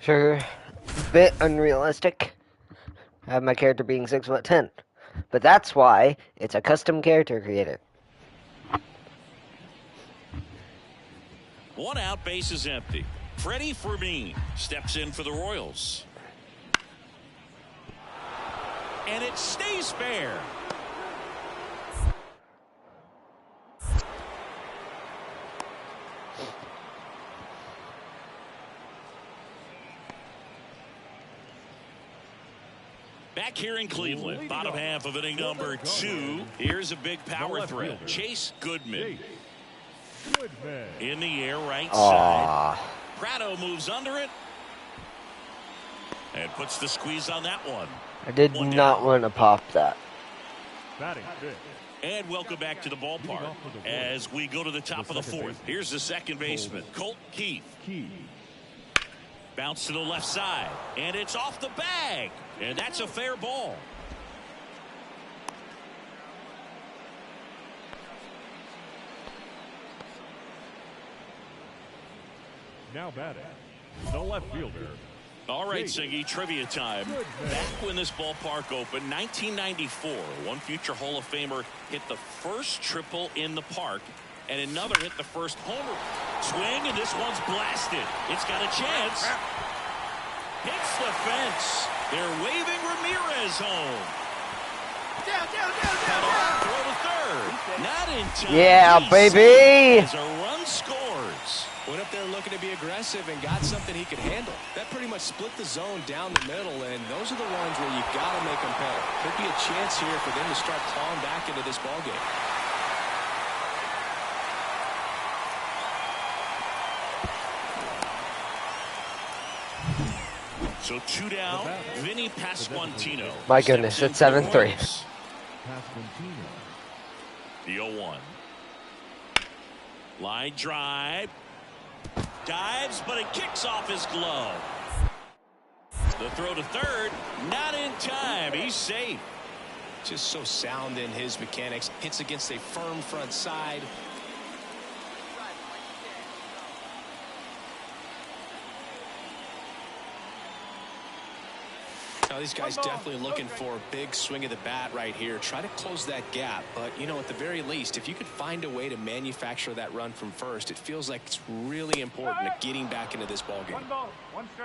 Sure, a bit unrealistic. I have my character being 6'10", but that's why it's a custom character creator. One out, base is empty. Freddie Fermin steps in for the Royals. And it stays fair. Back here in Cleveland, bottom half of inning number 2. Here's a big power threat. Chase Goodman. In the air, right side. Prado moves under it. And puts the squeeze on that one. I did not want to pop that. And welcome back to the ballpark as we go to the top of the 4th. Here's the second baseman, Colt Keith. Bounce to the left side, and it's off the bag. And that's a fair ball. Now batting, the left fielder. All right, Siggy, trivia time. Back when this ballpark opened, 1994, one future Hall of Famer hit the first triple in the park, and another hit the first homer. Swing, and this one's blasted. It's got a chance. Hits the fence. They're waving Ramirez home. Cut off, throw to third. Not in time. Yeah, baby. As a run scores. Went up there looking to be aggressive and got something he could handle. That pretty much split the zone down the middle, and those are the ones where you got to make them pay. Could be a chance here for them to start clawing back into this ballgame. So 2 down, Vinny Pasquantino. My goodness, it's 7-3. The 0-1. Line drive. Dives, but it kicks off his glove. The throw to third, not in time. He's safe. Just so sound in his mechanics. Hits against a firm front side. Now these guys definitely looking for a big swing of the bat right here. Try to close that gap. But, you know, at the very least, if you could find a way to manufacture that run from first, it feels like it's really important to getting back into this ballgame.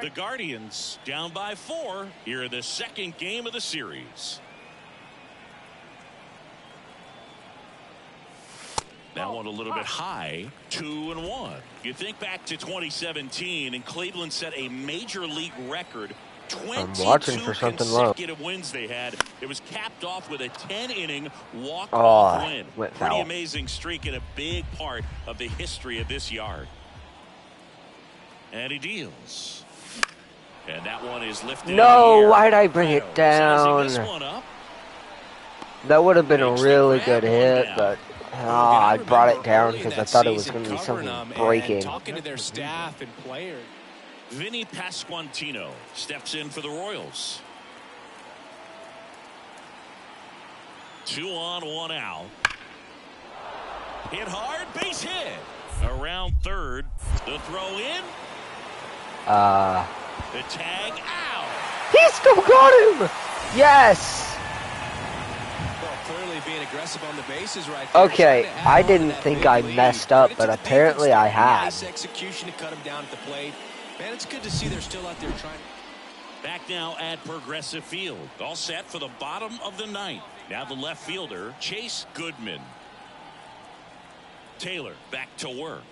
The Guardians down by 4 here in the second game of the series. That one a little bit high, 2-1. You think back to 2017, and Cleveland set a major league record. I'm watching for something wrong. Consecutive wins they had. It was capped off with a 10-inning walk-off win. Pretty amazing streak and a big part of the history of this yard. And he deals. And that one is lifted. No, why'd I bring it down? That would have been a really good hit, but I brought it down because I thought it was going to be something breaking. Talking to their staff and players. Vinny Pasquantino steps in for the Royals. 2 on, 1 out. Hit hard, base hit. Around third, the throw in. The tag out. He still got him. Yes. Well, clearly being aggressive on the bases right there. Okay, I didn't think I messed up, but apparently I had. Nice execution to cut him down at the plate. Man, it's good to see they're still out there trying. Back now at Progressive Field. All set for the bottom of the 9th. Now the left fielder, Chase Goodman. Taylor back to work.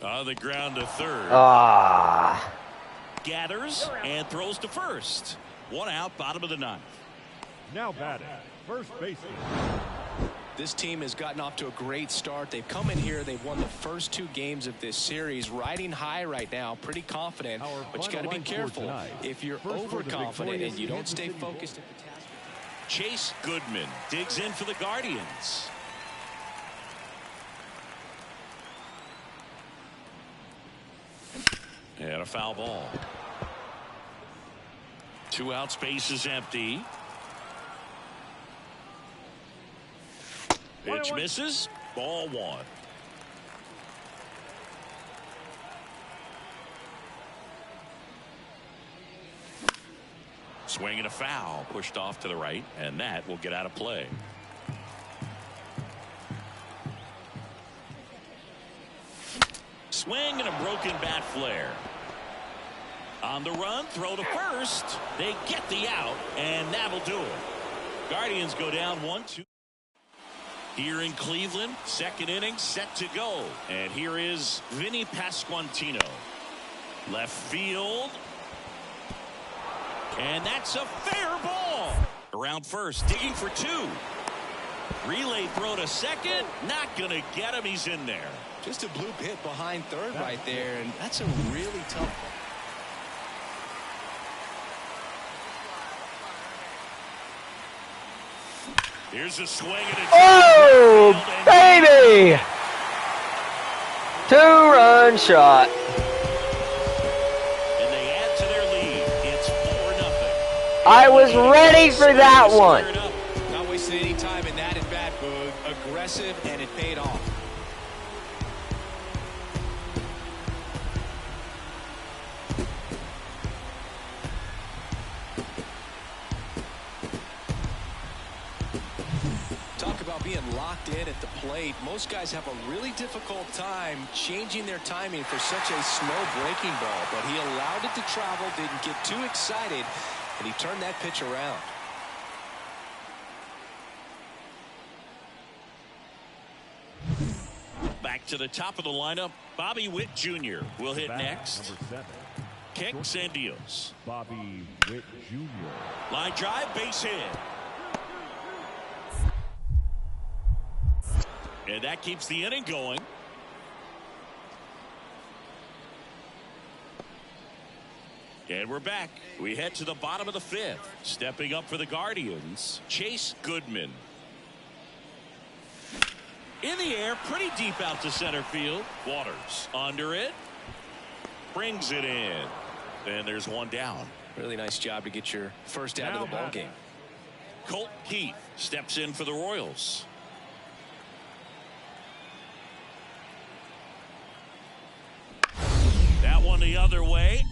On the ground to third. Gathers and throws to first. 1 out, bottom of the 9th. Now batting, first baseman. This team has gotten off to a great start. They've come in here. They've won the first 2 games of this series. Riding high right now. Pretty confident. But you got to be careful. If you're overconfident and you don't stay focused at the task. Chase Goodman digs in for the Guardians. And a foul ball. 2 outs, base is empty. Pitch misses. Ball 1. Swing and a foul pushed off to the right, and that will get out of play. Swing and a broken bat flare. On the run, throw to first. They get the out, and that'll do it. Guardians go down 1-2. Here in Cleveland, second inning set to go. And here is Vinny Pasquantino. Left field. And that's a fair ball. Around first, digging for two. Relay throw to second. Not going to get him. He's in there. Just a bloop hit behind third right there, and that's a really tough one. Here's a swing and a Oh, baby! 2-run shot. And they add to their lead. It's 4-0. I was ready for that one. Not wasting any time in that at bat, Boog. Aggressive, and it paid off. Talk about being locked in at the plate. Most guys have a really difficult time changing their timing for such a slow breaking ball, but he allowed it to travel, didn't get too excited, and he turned that pitch around. Back to the top of the lineup. Bobby Witt Jr. will hit Batter, next. number 7. Kicks and deals. Bobby Witt Jr. Line drive, base hit. And that keeps the inning going. And we're back. We head to the bottom of the 5th. Stepping up for the Guardians, Chase Goodman. In the air, pretty deep out to center field. Waters under it. Brings it in. And there's one down. Really nice job to get your first out of the ball game. Colt Keith steps in for the Royals. That one the other way.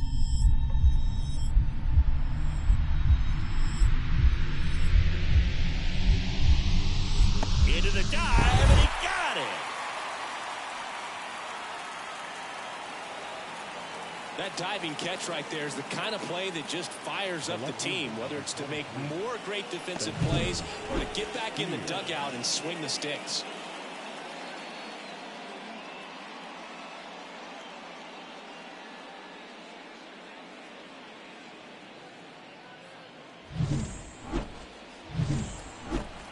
Into the dive, and he got it. That diving catch right there is the kind of play that just fires up the team, whether it's to make more great defensive plays or to get back in the dugout and swing the sticks.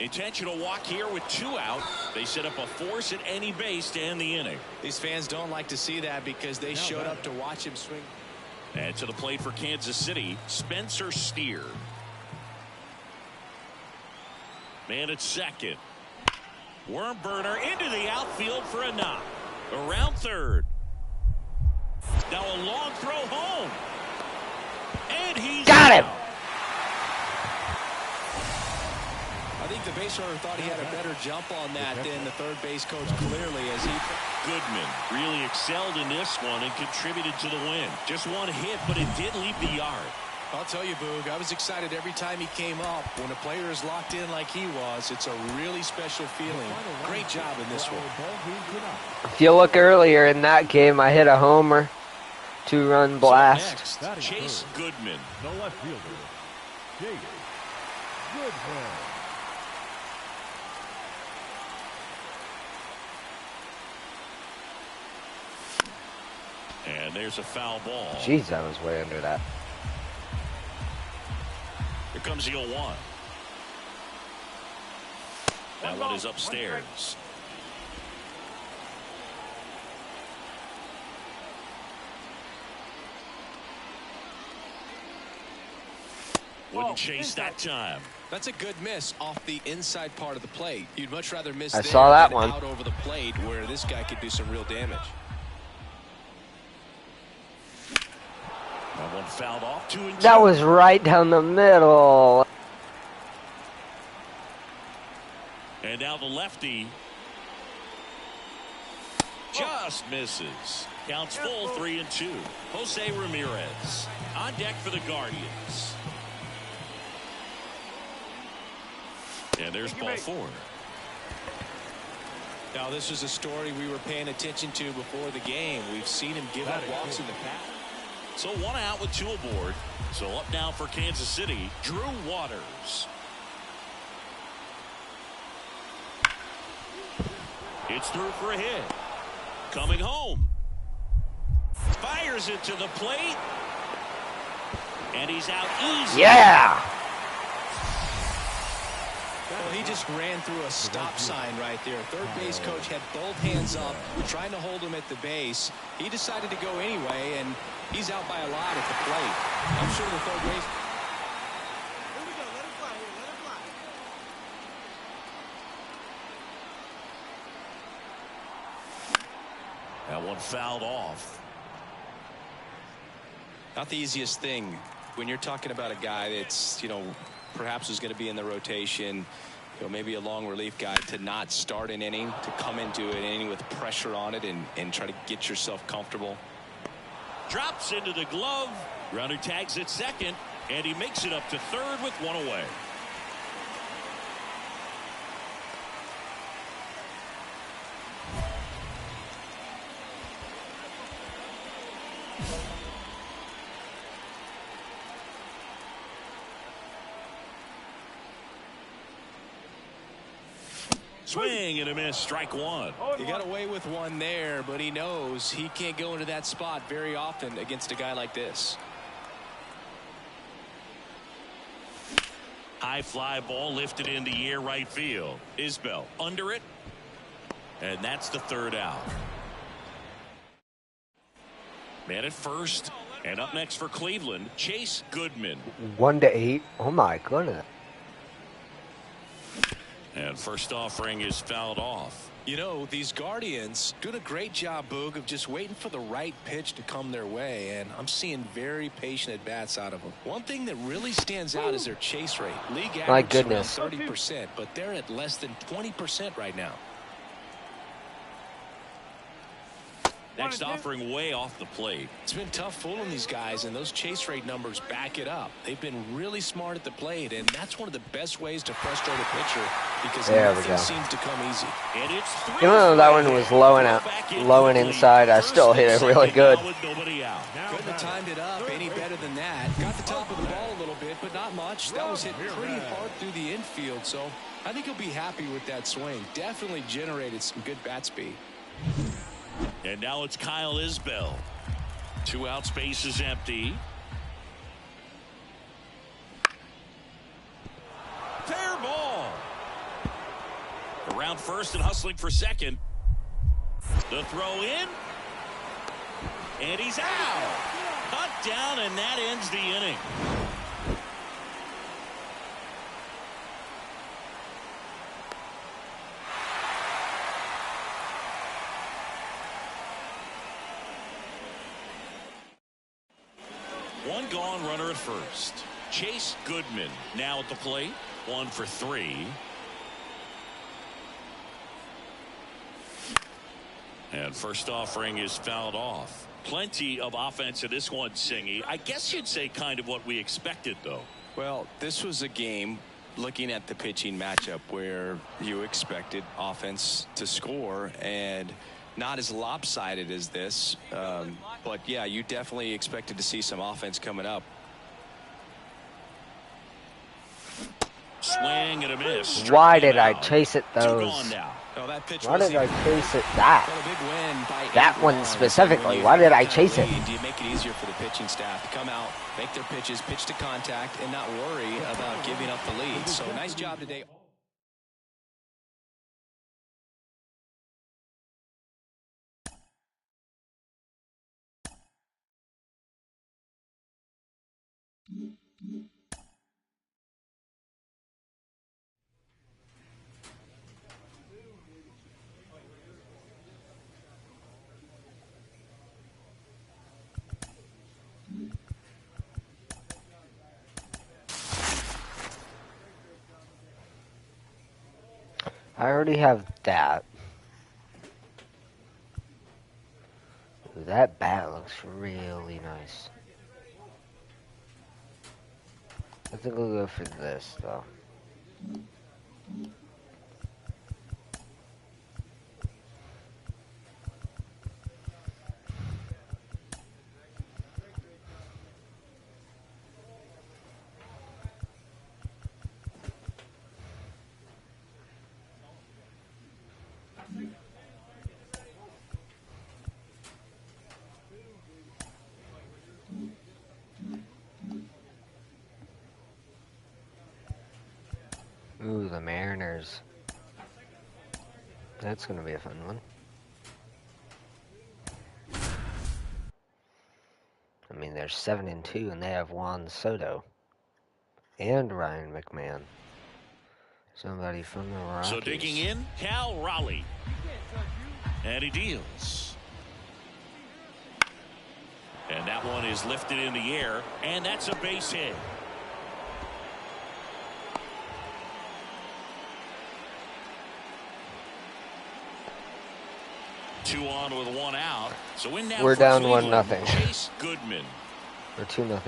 Intentional walk here with 2 out. They set up a force at any base to end the inning. These fans don't like to see that because they showed up to watch him swing. And to the plate for Kansas City, Spencer Steer. Man at second. Worm burner into the outfield for a knock. Around third. Now a long throw home. And he's got him. out. I think the base runner thought he had a better jump on that than the third base coach clearly as he. Goodman really excelled in this one and contributed to the win. Just one hit, but it did leave the yard. I'll tell you, Boog, I was excited every time he came up. When a player is locked in like he was, it's a really special feeling. Great job in this one. If you look earlier in that game, I hit a homer. 2-run blast. So next, Chase Goodman. The left fielder, Chase Goodman. And there's a foul ball. Jeez, I was way under that. Here comes the 0-1. That one is upstairs. Wouldn't chase that time. That's a good miss off the inside part of the plate. You'd much rather miss I there saw that than one. out over the plate where this guy could do some real damage. That one fouled off 2-2. That was right down the middle. And now the lefty just misses. Counts full 3-2. Jose Ramirez on deck for the Guardians. And there's ball 4. Now, this is a story we were paying attention to before the game. We've seen him give up walks in the past. So 1 out with 2 aboard. So up now for Kansas City, Drew Waters. It's through for a hit. Coming home. Fires it to the plate. And he's out easy. Yeah! Well, he just ran through a stop sign right there. Third base coach had both hands up, trying to hold him at the base. He decided to go anyway, and he's out by a lot at the plate. I'm sure the third base. Here we go. Let it fly here. Let it fly. That one fouled off. Not the easiest thing when you're talking about a guy that's, perhaps is going to be in the rotation, maybe a long relief guy, to not start an inning, to come into an inning with pressure on it and try to get yourself comfortable. Drops into the glove. Runner tags at second, and he makes it up to third with 1 away. Swing and a miss, strike 1. He got away with one there, but he knows he can't go into that spot very often against a guy like this. High fly ball lifted in the air right field. Isbell under it. And that's the 3rd out. Man at first. And up next for Cleveland, Chase Goodman. 1-8. Oh my goodness. And first offering is fouled off. These Guardians doing a great job, Boog, of just waiting for the right pitch to come their way, and I'm seeing very patient at-bats out of them. One thing that really stands out is their chase rate. League average My goodness. around 30%, but they're at less than 20% right now. Next offering way off the plate. It's been tough fooling these guys, and those chase rate numbers back it up. They've been really smart at the plate, and that's one of the best ways to frustrate a pitcher because nothing seems to come easy. And it's Even though that one was low and inside, I still hit it really good. Couldn't have timed it up any better than that. Got the top of the ball a little bit, but not much. That was hit pretty hard through the infield, so I think he'll be happy with that swing. Definitely generated some good bat speed. And now it's Kyle Isbell. 2 out, space is empty. Fair ball. Around first and hustling for second. The throw in. And he's out. Cut down, and that ends the inning. One gone, runner at first. Chase Goodman now at the plate. 1 for 3. And first offering is fouled off. Plenty of offense in this one, Singy. I guess you'd say kind of what we expected, though. Well, this was a game, looking at the pitching matchup, where you expected offense to score, and not as lopsided as this. But, yeah, you definitely expected to see some offense coming up. Swing and a miss. Why did I chase it 2 those? gone now. Oh, that pitch Why was did I even- chase it that? Got a big win by That 8 one runs. specifically. When you Why did I have that chase it? lead, do you make it easier for the pitching staff to come out, make their pitches, pitch to contact, and not worry about giving up the lead? So nice job today. I already have that. That bat looks really nice. I think we'll go for this, though. Ooh, the Mariners. That's gonna be a fun one. I mean, they're 7-2, and they have Juan Soto and Ryan McMahon. Somebody from the Rockies. So digging in, Cal Raleigh. And he deals. And that one is lifted in the air, and that's a base hit. Two on with one out. So in now We're for down Cleveland, 1-0. Chase Goodman. Or 2-0.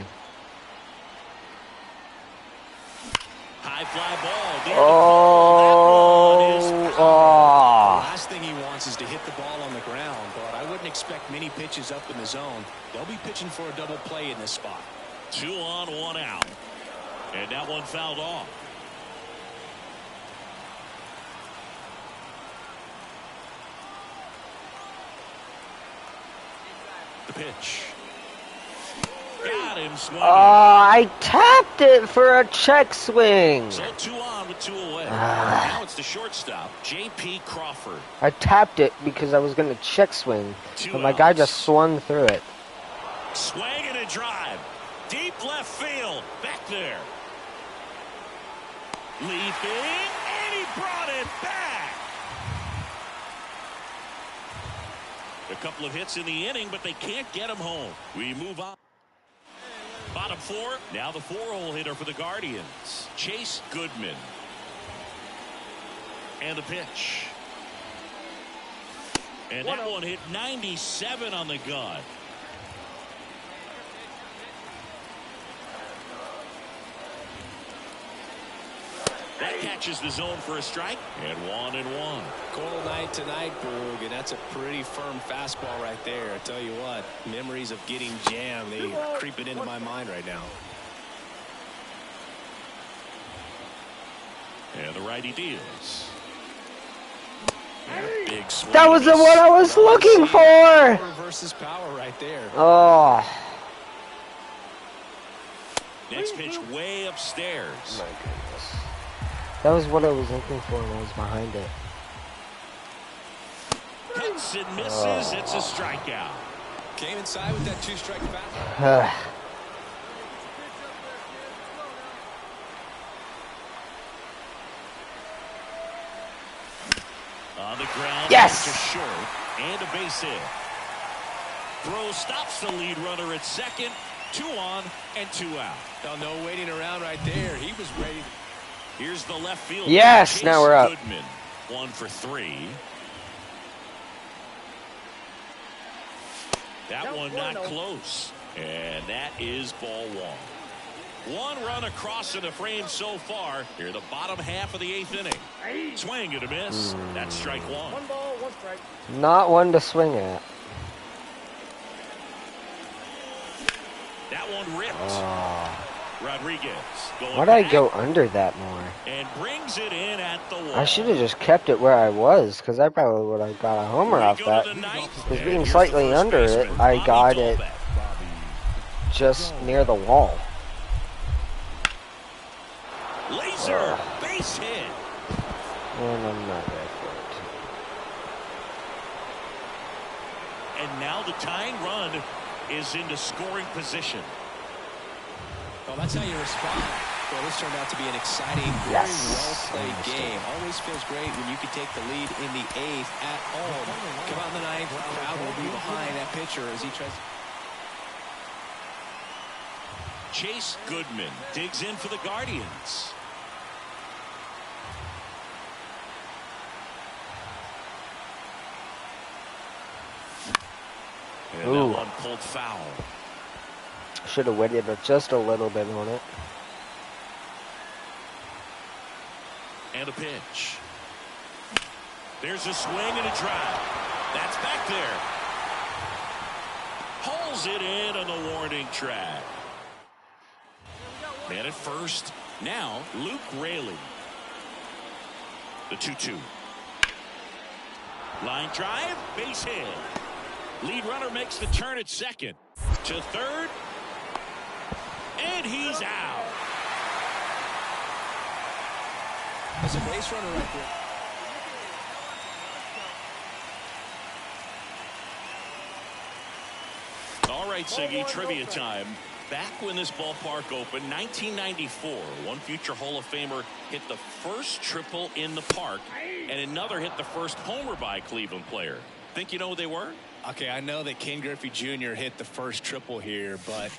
High fly ball. Oh, The last thing he wants is to hit the ball on the ground, but I wouldn't expect many pitches up in the zone. They'll be pitching for a double play in this spot. 2 on, 1 out. And that one fouled off. The pitch. Got him swinging. Oh, I tapped it for a check swing. So 2 on with 2 away. Now it's the shortstop, J.P. Crawford. I tapped it because I was going to check swing, but my guy just swung through it. Swing and a drive. Deep left field. Back there. Leaping, and he brought it back. A couple of hits in the inning, but they can't get him home. We move on. Bottom 4, now the 4-hole hitter for the Guardians, Chase Goodman. And the pitch. And that one hit 97 on the gun. That catches the zone for a strike, and 1-1. Cold night tonight, Boog, and that's a pretty firm fastball right there. I tell you what, memories of getting jammed, they creeping into my mind right now. And the righty deals. And a big swing. That was the one I was looking for. Power versus power right there. Oh. Next pitch way upstairs. My goodness. That was what I was looking for, and I was behind it. Hits and misses. It's a strikeout. Came inside with that 2-strike fastball. On the ground. Yes! To short and a base hit. Throw stops the lead runner at second. 2 on and 2 out. No waiting around right there. He was ready. Here's the left field. Yes, Chase now we're up. Goodman, 1 for 3. That one not close. And that is ball 1. 1 run across in the frame so far. Here, the bottom half of the 8th inning. Swing and a miss. That's strike 1. 1 ball, 1 strike. Not one to swing at. That one ripped. Rodriguez going Why'd I back go under that more? and brings it in at the wall. I should have just kept it where I was, because I probably would have got a homer We off go that. to the ninth, Because and being here's slightly the first under it, baseman, I Bobby got it Dolbeck. just near the wall. Laser base hit. And I'm not there for it. And now the tying run is into scoring position. Well, that's how you respond. Well, this turned out to be an exciting, Yes. very well-played game. Always feels great when you can take the lead in the 8th at home. Come out in the 9th, the crowd will be behind that pitcher as he tries. Chase Goodman digs in for the Guardians. And Ooh. that one pulled foul. Should have waited just a little bit on it. And a pitch. There's a swing and a drive. That's back there. Pulls it in on the warning track. Man at first. Now Luke Raley. The 2-2. Line drive, base hit. Lead runner makes the turn at second. To third. And he's out. There's a base runner right there. All right, Siggy, trivia time. Back when this ballpark opened, 1994, one future Hall of Famer hit the first triple in the park, and another hit the first homer by a Cleveland player. Think you know who they were? Okay, I know that Ken Griffey Jr. hit the first triple here, but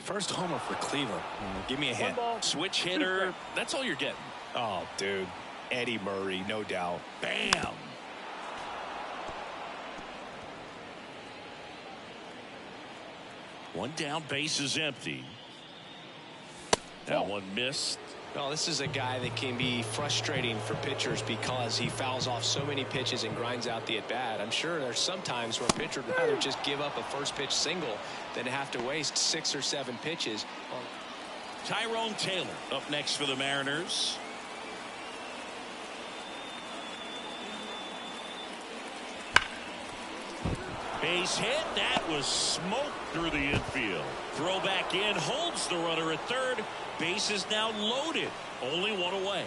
first homer for Cleveland. Give me a hint. Switch hitter. That's all you're getting. Oh, dude. Eddie Murray, no doubt. Bam. One down, base is empty. That one missed. Well, this is a guy that can be frustrating for pitchers because he fouls off so many pitches and grinds out the at-bat. I'm sure there's some times where a pitcher would rather just give up a first pitch single than have to waste 6 or 7 pitches. Tyrone Taylor up next for the Mariners. Base hit. That was smoked through the infield. Throw back in. Holds the runner at third. Base is now loaded. Only one away.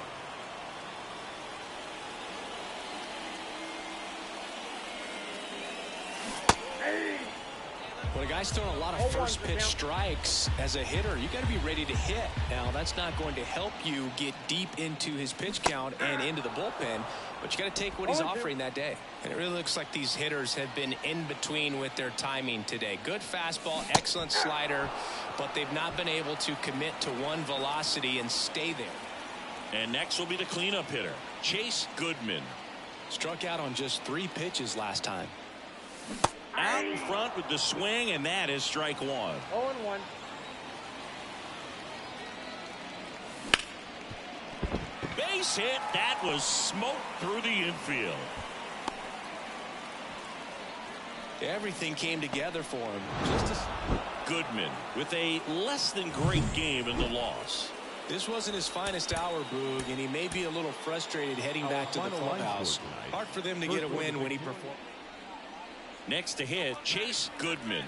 When a guy's throwing a lot of first pitch strikes as a hitter, you got to be ready to hit. Now, that's not going to help you get deep into his pitch count and into the bullpen, but you got to take what he's offering that day. And it really looks like these hitters have been in between with their timing today. Good fastball, excellent slider, but they've not been able to commit to one velocity and stay there. And next will be the cleanup hitter, Chase Goodman. Struck out on just 3 pitches last time. Out in front with the swing, and that is strike one. 0-1. Base hit. That was smoked through the infield. Everything came together for him. Goodman with a less than great game in the loss. This wasn't his finest hour, Boog, and he may be a little frustrated heading back to the clubhouse. Hard for them to get a win when he performed. Next to hit, Chase Goodman.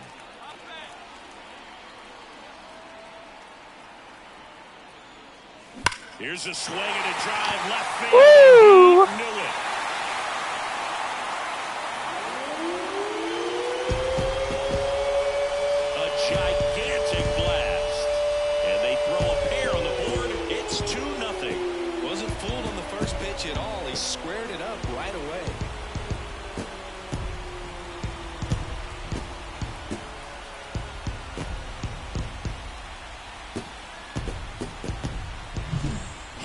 Here's a swing and a drive left field. Woo! And he knew it. A gigantic blast. And they throw a pair on the board. It's 2-0. Wasn't fooled on the first pitch at all. He squared it up right away.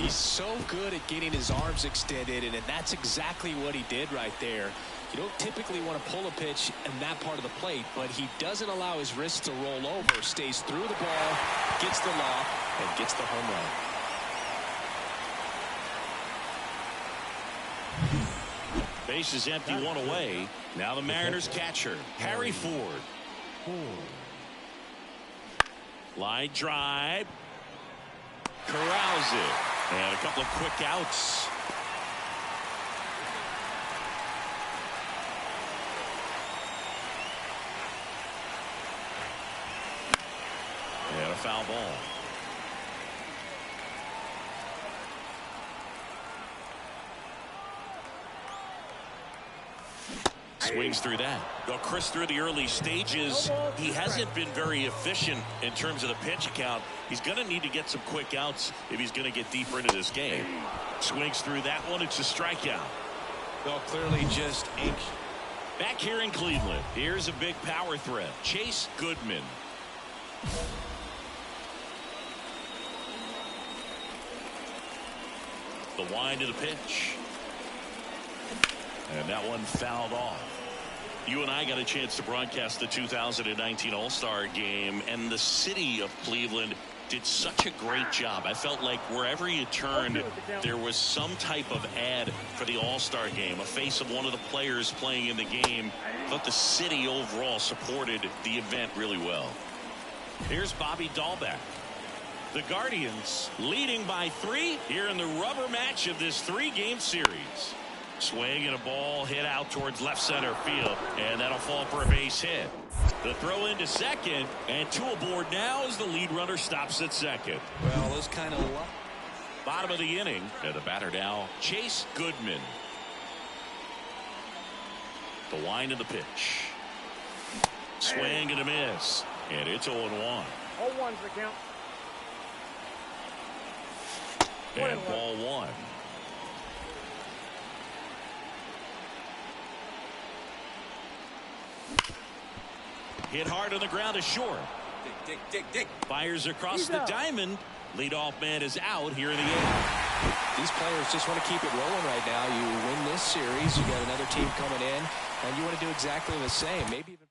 So good at getting his arms extended, and that's exactly what he did right there. You don't typically want to pull a pitch in that part of the plate, but he doesn't allow his wrists to roll over, stays through the ball, gets the lob, and gets the home run. Base is empty, one away. Now the Mariners catcher, Harry Ford. Line drive. Corrals it. And a couple of quick outs. And a foul ball. Swings through that. Well, Chris, through the early stages, he hasn't been very efficient in terms of the pitch count. He's going to need to get some quick outs if he's going to get deeper into this game. Swings through that one. It's a strikeout. Well, clearly just anxious. Back here in Cleveland, here's a big power threat, Chase Goodman. The wind of the pitch. And that one fouled off. You and I got a chance to broadcast the 2019 All-Star Game, and the city of Cleveland did such a great job. I felt like wherever you turned, there was some type of ad for the All-Star game, a face of one of the players playing in the game. I thought the city overall supported the event really well. Here's Bobby Dahlbeck. The Guardians leading by 3 here in the rubber match of this 3-game series. Swing and a ball hit out towards left center field, and that'll fall for a base hit. The throw into second, and 2 aboard now as the lead runner stops at second. Well, those kind of bottom of the inning, and the batter now, Chase Goodman. The wind of the pitch. Swing and a miss, and it's 0-1. 0-1's the count. And ball 1. Hit hard on the ground to short. Dig. Fires across the diamond. Leadoff man is out here in the 8th. These players just want to keep it rolling right now. You win this series, you got another team coming in, and you want to do exactly the same. Maybe even